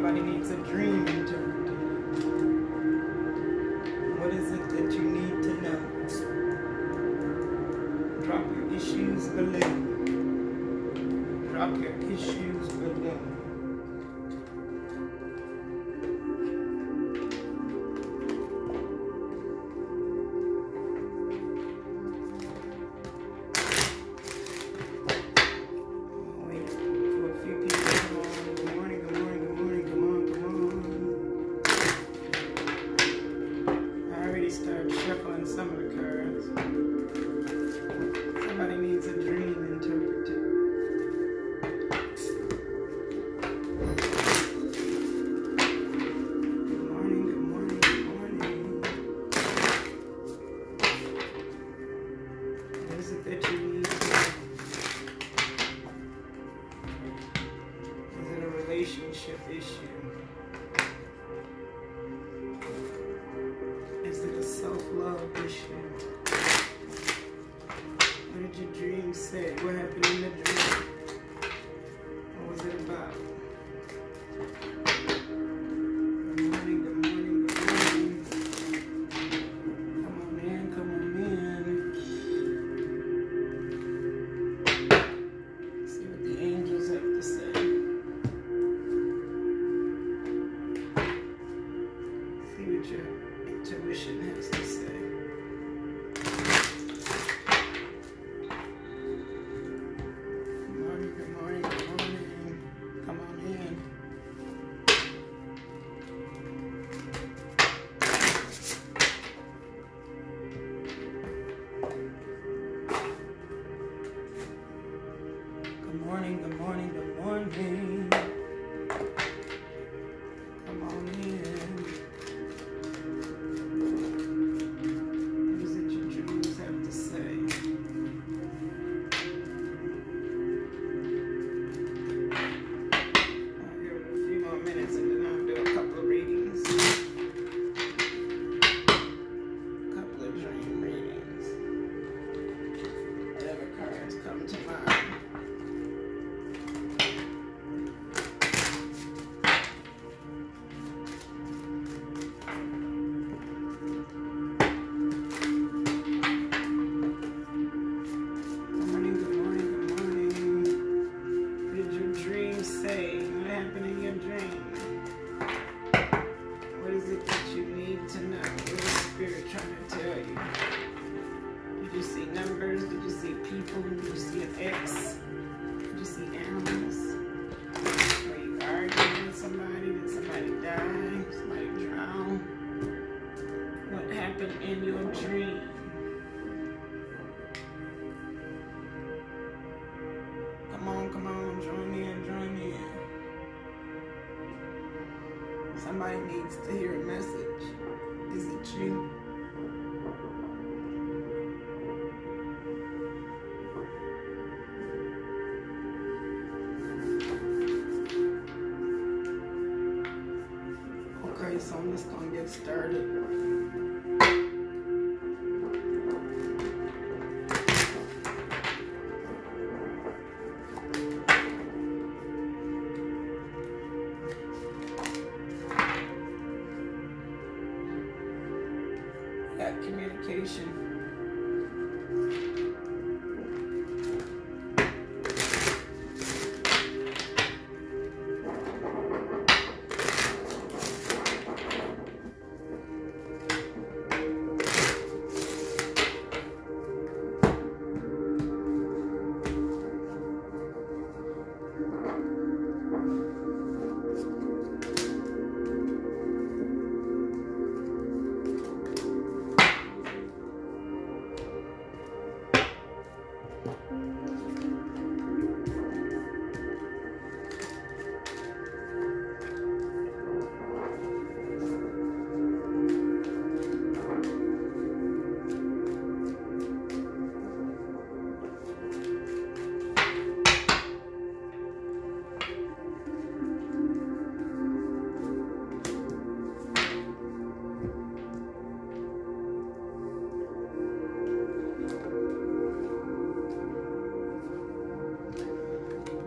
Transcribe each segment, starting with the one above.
Somebody needs a dream interpreted. What is it that you need to know? Drop your issues below. Drop your issues below. Relationship issue? Is it a self-love issue? What did your dream say? What happened in the dream? What was it about? Good morning, good morning, good morning. Come on in, come on in. See what the angels have to say. Your intuition has to say. Good morning, good morning, good morning. Come on in. Good morning, good morning, good morning. Come on in. Did you see numbers? Did you see people? Did you see an X? Did you see animals? Were you arguing with somebody? Did somebody die? Somebody drown? What happened in your dream? Come on, join in, join in. Somebody needs to hear a message. Is it you? Okay, so I'm just gonna get started. Got communication.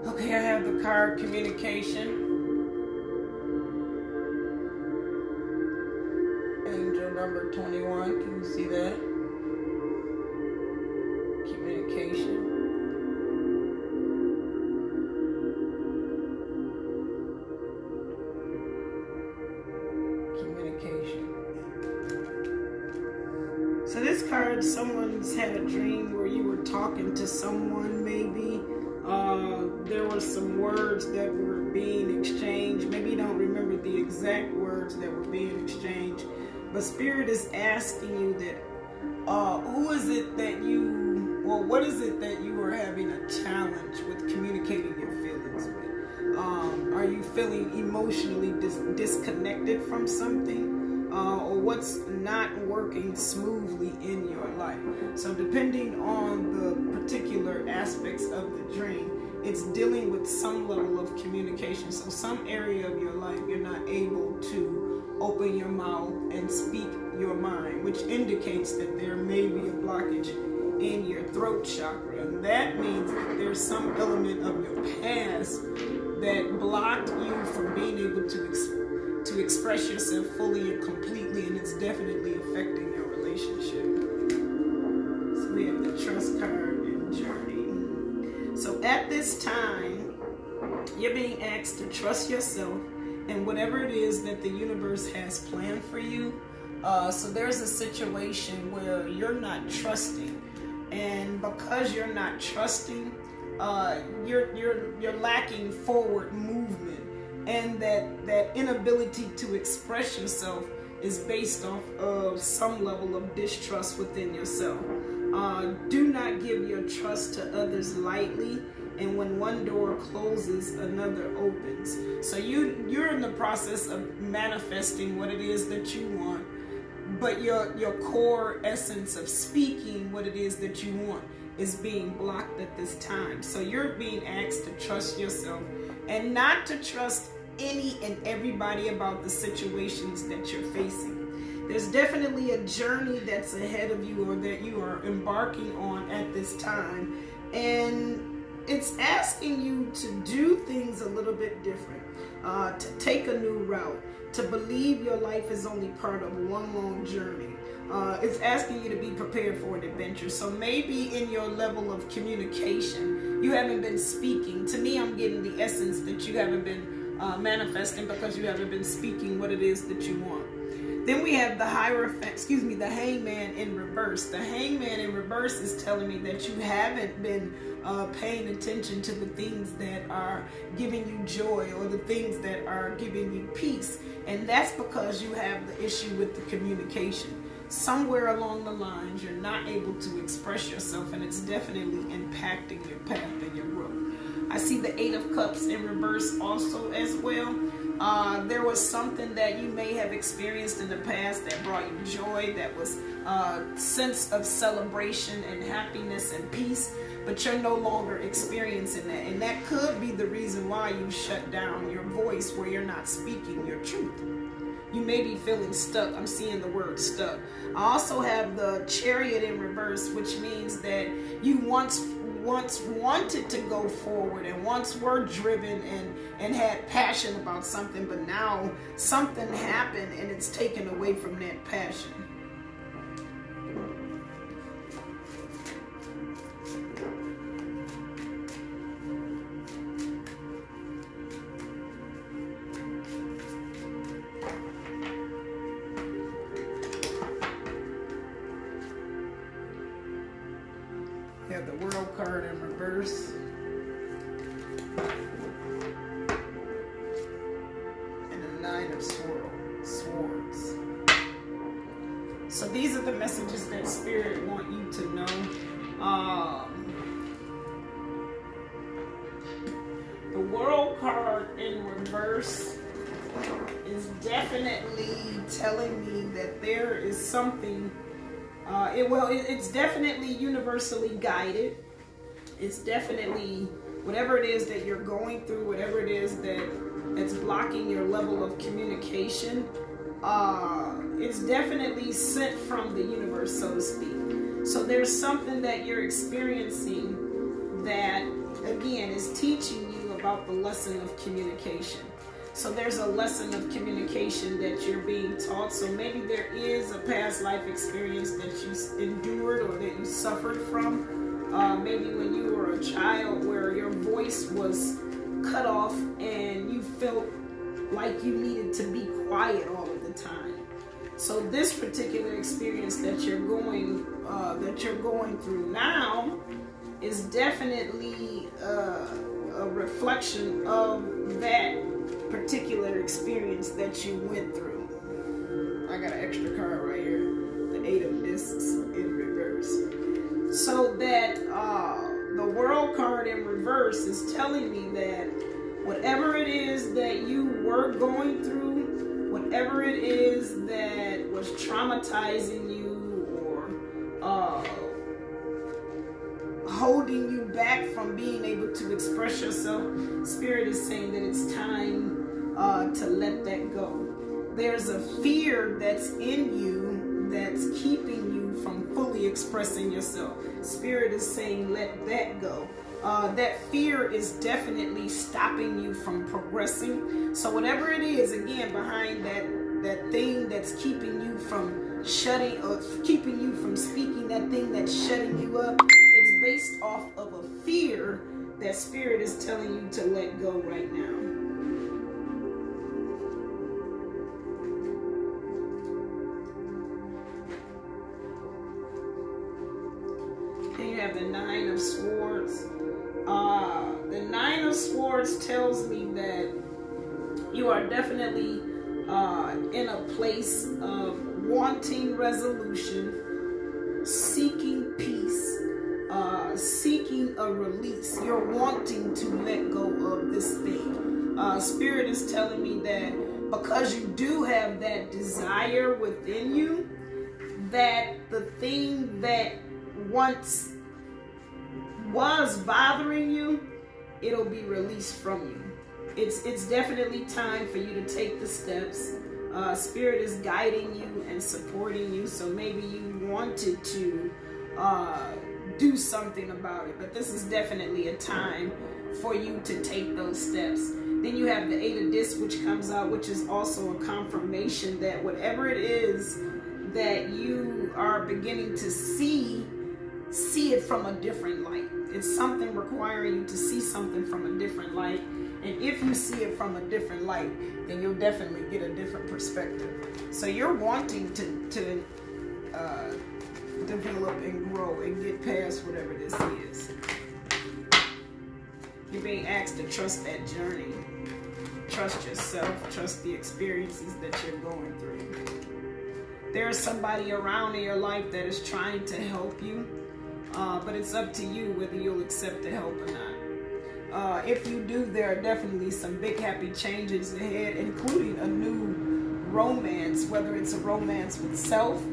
Okay, I have the card communication. number 21. Can you see that? Communication. So this card, someone's had a dream where you were talking to someone, maybe. There were some words that were being exchanged. Maybe you don't remember the exact words that were being exchanged. But Spirit is asking you that, what is it that you are having a challenge with communicating your feelings with? Are you feeling emotionally disconnected from something? Or what's not working smoothly in your life? So depending on the particular aspects of the dream, it's dealing with some level of communication. So some area of your life you're not able to open your mouth and speak your mind, which indicates that there may be a blockage in your throat chakra. And that means that there's some element of your past that blocked you from being able to express yourself fully and completely, and it's definitely affecting your relationship. So we have the Trust card and Journey. So at this time, you're being asked to trust yourself and whatever it is that the universe has planned for you. So there's a situation where you're not trusting, and because you're not trusting, you're lacking forward movement, and that inability to express yourself is based off of some level of distrust within yourself. Do not give your trust to others lightly, and when one door closes, another opens. So you're in the process of manifesting what it is that you want, but your core essence of speaking what it is that you want is being blocked at this time. So you're being asked to trust yourself and not to trust any and everybody about the situations that you're facing. There's definitely a journey that's ahead of you, or that you are embarking on at this time, and it's asking you to do things a little bit different, to take a new route, to believe your life is only part of one long journey. It's asking you to be prepared for an adventure. So maybe in your level of communication, you haven't been speaking. To me, I'm getting the essence that you haven't been manifesting because you haven't been speaking what it is that you want. Then we have the Hangman in reverse. The Hangman in reverse is telling me that you haven't been paying attention to the things that are giving you joy, or the things that are giving you peace. And that's because you have the issue with the communication. Somewhere along the lines, you're not able to express yourself, and it's definitely impacting your path and your growth. I see the Eight of Cups in reverse also as well. There was something that you may have experienced in the past that brought you joy, that was a sense of celebration and happiness and peace, but you're no longer experiencing that. And that could be the reason why you shut down your voice, where you're not speaking your truth. You may be feeling stuck. I'm seeing the word stuck. I also have the Chariot in reverse, which means that you once wanted to go forward and once were driven and had passion about something, but now something happened and it's taken away from that passion. We have the World card in reverse. And the Nine of Swords. So these are the messages that Spirit want you to know. The World card in reverse is definitely telling me that there is something. It's definitely universally guided. It's definitely whatever it is that you're going through, whatever it is that's blocking your level of communication. It's definitely sent from the universe, so to speak. So there's something that you're experiencing that, again, is teaching you about the lesson of communication. So there's a lesson of communication that you're being taught. So maybe there is a past life experience that you endured or that you suffered from. Maybe when you were a child where your voice was cut off and you felt like you needed to be quiet all of the time. So this particular experience that you're going through now is definitely a reflection of that particular experience that you went through. I got an extra card right here, the 8 of Discs in reverse. So that the World card in reverse is telling me that whatever it is that you were going through, whatever it is that was traumatizing you or holding you back from being able to express yourself, Spirit is saying that it's time to let that go. There's a fear that's in you that's keeping you from fully expressing yourself. Spirit is saying let that go. That fear is definitely stopping you from progressing. So whatever it is, again, behind that thing that's keeping you from keeping you from speaking, that thing that's shutting you up, it's based off of a fear that Spirit is telling you to let go right now. Then you have the 9 of Swords. The 9 of Swords tells me that you are definitely in a place of wanting resolution, seeking peace, seeking a release. You're wanting to let go of this thing. Spirit is telling me that because you do have that desire within you, that the thing that once was bothering you, it'll be released from you. It's definitely time for you to take the steps. Spirit is guiding you and supporting you, so maybe you wanted to do something about it, but this is definitely a time for you to take those steps. Then you have the 8 of Discs, which comes out, which is also a confirmation that whatever it is that you are beginning to see it from a different light. It's something requiring you to see something from a different light. And if you see it from a different light, then you'll definitely get a different perspective. So you're wanting to develop and grow and get past whatever this is. You're being asked to trust that journey. Trust yourself. Trust the experiences that you're going through. There's somebody around in your life that is trying to help you. But it's up to you whether you'll accept the help or not. If you do, there are definitely some big happy changes ahead, including a new romance, whether it's a romance with self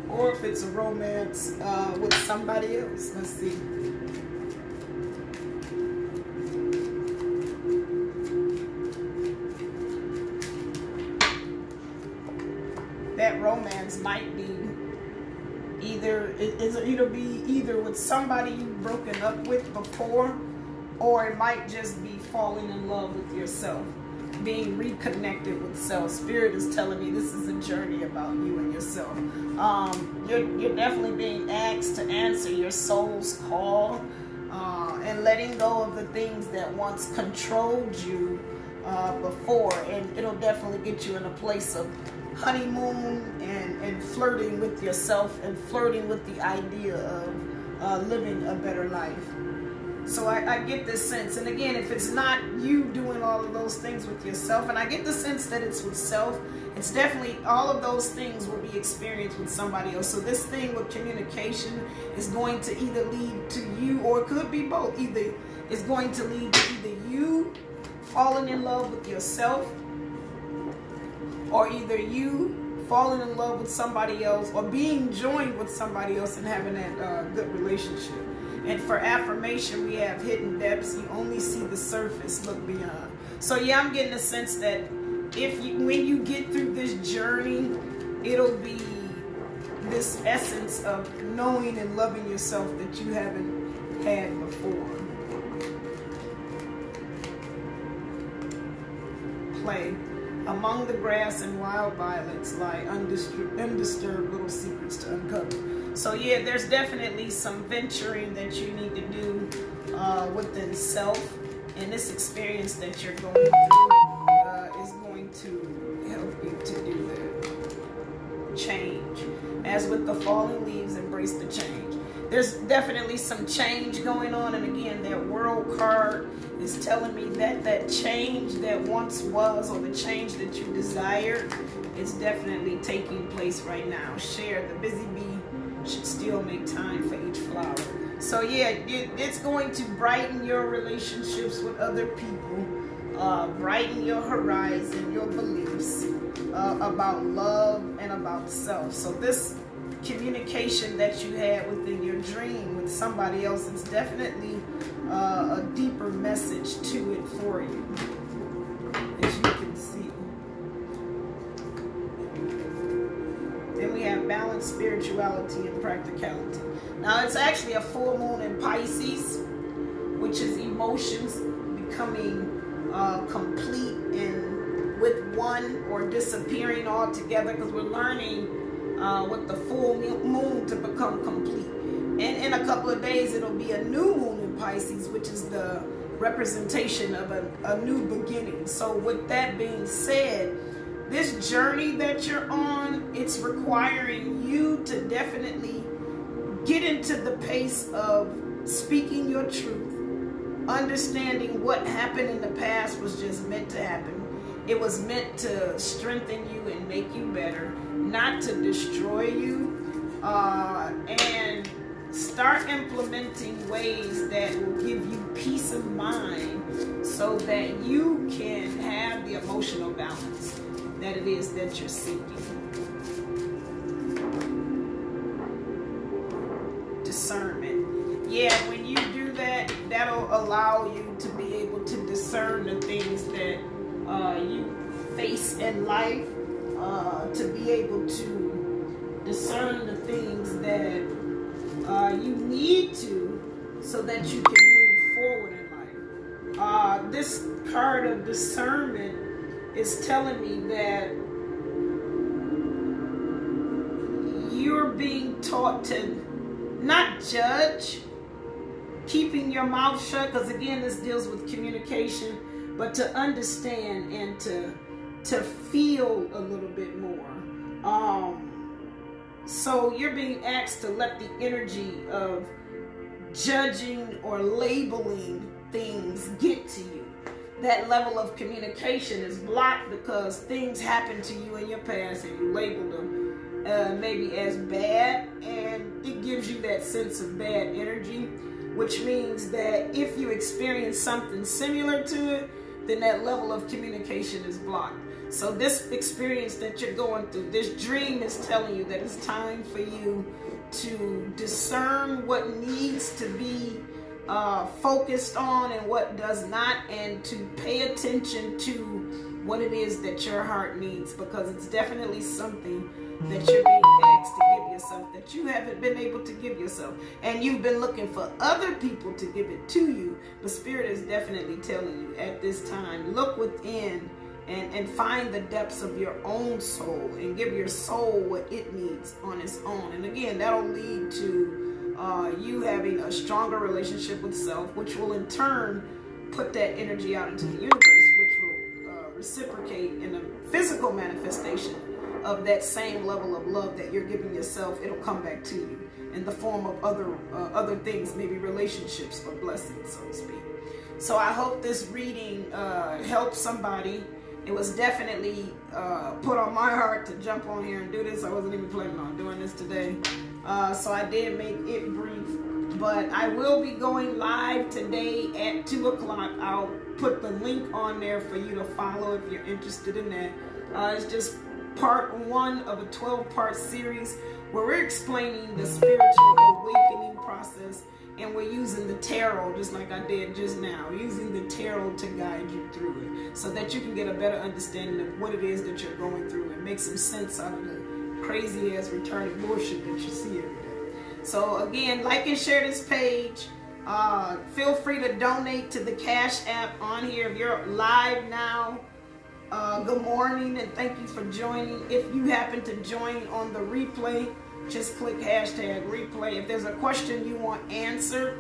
or if it's a romance with somebody else. Let's see. That romance might be it'll be either with somebody you've broken up with before, or it might just be falling in love with yourself, being reconnected with self. Spirit is telling me this is a journey about you and yourself. You're definitely being asked to answer your soul's call and letting go of the things that once controlled you before, and it'll definitely get you in a place of honeymoon and flirting with yourself and flirting with the idea of living a better life. So I get this sense, and again, if it's not you doing all of those things with yourself, and I get the sense that it's with self, it's definitely all of those things will be experienced with somebody else. So this thing with communication is going to either lead to you, or it could be both. Either it's going to lead to either you falling in love with yourself, or either you falling in love with somebody else, or being joined with somebody else and having that good relationship. And for affirmation, we have hidden depths. You only see the surface, look beyond. So yeah, I'm getting a sense that when you get through this journey, it'll be this essence of knowing and loving yourself that you haven't had before. play. Among the grass and wild violets lie undisturbed little secrets to uncover. So yeah, there's definitely some venturing that you need to do within self. And this experience that you're going through is going to help you to do the change. As with the falling leaves, embrace the change. There's definitely some change going on. And again, that World card is telling me that that change that once was, or the change that you desired, is definitely taking place right now. Share. The busy bee should still make time for each flower. So yeah, it's going to brighten your relationships with other people, brighten your horizon, your beliefs about love and about self. So this communication that you had within your dream with somebody else is definitely a deeper message to it for you, as you can see. Then we have balance, spirituality, and practicality. Now it's actually a full moon in Pisces, which is emotions becoming complete and with one, or disappearing altogether, because we're learning with the full moon to become complete. And in a couple of days it'll be a new moon in Pisces, which is the representation of a new beginning. So with that being said, this journey that you're on, it's requiring you to definitely get into the pace of speaking your truth, understanding what happened in the past was just meant to happen. It was meant to strengthen you and make you better, not to destroy you, and start implementing ways that will give you peace of mind so that you can have the emotional balance that it is that you're seeking. Discernment. Yeah, when you do that, that'll allow you to be able to discern the things that you face in life, to be able to discern the things that you need to, so that you can move forward in life. This card of discernment is telling me that you're being taught to not judge, keeping your mouth shut, because again, this deals with communication, but to understand and to feel a little bit more. So you're being asked to let the energy of judging or labeling things get to you. That level of communication is blocked because things happened to you in your past and you labeled them maybe as bad, and it gives you that sense of bad energy, which means that if you experience something similar to it, then that level of communication is blocked. So this experience that you're going through, this dream is telling you that it's time for you to discern what needs to be focused on and what does not, and to pay attention to what it is that your heart needs, because it's definitely something that you're being asked to give yourself that you haven't been able to give yourself, and you've been looking for other people to give it to you. But Spirit is definitely telling you at this time, look within and find the depths of your own soul and give your soul what it needs on its own. And again, that'll lead to you having a stronger relationship with self, which will in turn put that energy out into the universe, which will reciprocate in a physical manifestation of that same level of love that you're giving yourself. It'll come back to you in the form of other things, maybe relationships or blessings, so to speak. So I hope this reading helps somebody. It was definitely put on my heart to jump on here and do this. I wasn't even planning on doing this today. So I did make it brief. But I will be going live today at 2 o'clock. I'll put the link on there for you to follow if you're interested in that. It's just part 1 of a 12-part series where we're explaining the spiritual awakening process, and we're using the tarot just like I did just now, using the tarot to guide you through it so that you can get a better understanding of what it is that you're going through and make some sense out of the crazy ass retarded bullshit that you see every day. So again, like and share this page. Feel free to donate to the Cash App on here. If you're live now, Good morning and thank you for joining. If you happen to join on the replay, just click hashtag replay. If there's a question you want answered,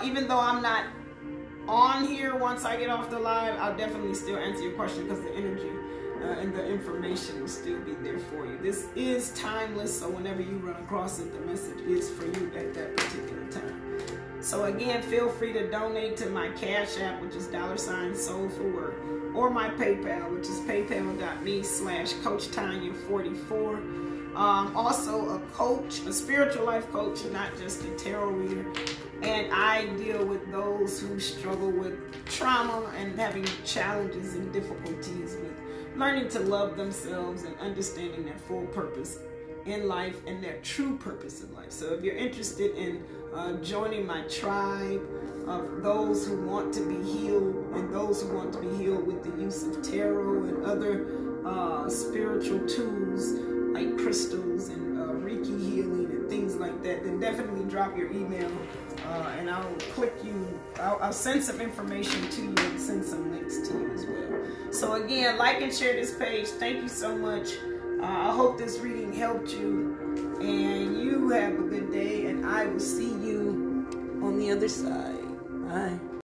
even though I'm not on here once I get off the live, I'll definitely still answer your question because the energy and the information will still be there for you. This is timeless, so whenever you run across it, the message is for you at that particular time. So again, feel free to donate to my Cash App, which is $Soul for Work, or my PayPal, which is paypal.me/CoachTanya44. Also a coach, a spiritual life coach, not just a tarot reader. And I deal with those who struggle with trauma and having challenges and difficulties with learning to love themselves and understanding their full purpose in life and their true purpose in life. So if you're interested in joining my tribe of those who want to be healed and those who want to be healed with the use of tarot and other spiritual tools like crystals and Reiki healing and things like that, then definitely drop your email and I'll I'll send some information to you and send some links to you as well. So again, like and share this page. Thank you so much. I hope this reading helped you, and you have a good day, and I will see you on the other side. Bye.